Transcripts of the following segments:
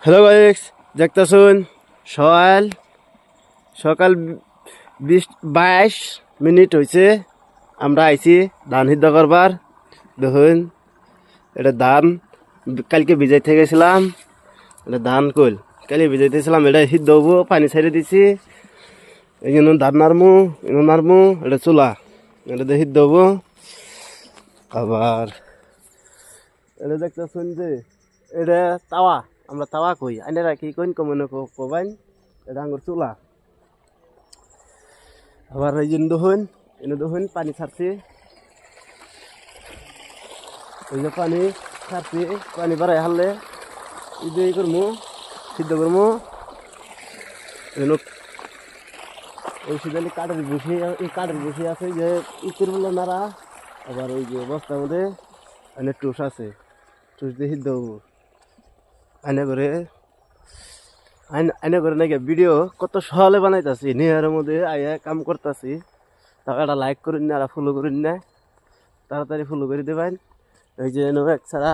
Hello guys, দেখতেছুন সকাল সকাল 22 minute হয়েছে। আমরা আইছি ধান সিদ্ধ করবার। দেখুন এটা ধান কালকে ভিজাইতে গেছিলাম। এটা ধান কইল কালি ভিজাইতেছিলাম, এটা সিদ্ধ হবো। পানি ছেড়ে দিছি, এই জন্য ধান নাড়মু এটা চুলা, এটা সিদ্ধ হবো। আবার এটা দেখতেছুন যে এটা তাওয়া, আমরা তাওয়া কই, আইনারা কি কইন কমনে কবাইন, এটা আঙ্গুর চুলা। আবার এই জন্য দেখুন পানি ছাড়ছি, ওই যে পানি ছাড়ছি, পানি বাড়াই হারলে এই যে করমু, সিদ্ধ করমু। ওই সিদ্ধালি কাঠের বসে আছে যে ইটের বলে নাড়া। আবার ওই যে বস্তার মধ্যে অনেক টুস আছে, টুস দিয়ে সিদ্ধ হবো। আইনা করে নাকি ভিডিও কত সহলে বানাইতাছি, নিয়ার মধ্যে আইয়া কাম করতেছি। তাকে একটা লাইক করুন না, ফলো করুন না, তাড়াতাড়ি ফলো করে দেবেন। ওই যে এক ছাড়া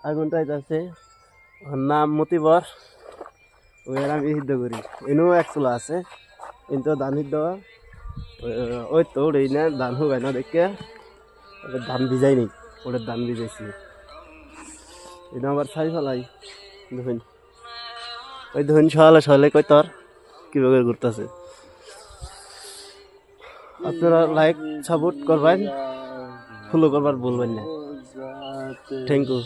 আগুনটা আছে, ওর নাম মতিবর, ওই আমি সিদ্ধ করি। এনেও এক চুলা আছে, কিন্তু ধান সিদ্ধ ওই তো ওই না ধান হুগাই না দেখে ওদের ধান ভিজাই নি, ওদের ধান ভিজাইছি। এটা আবার ছাই ফেলাই দেখুন, ওই দেখুন সকালে কই তোর কিভাবে ঘুরতেছে। আপনারা লাইক সাপোর্ট করবেন, ফলো করবার বলবেন না। Thank you.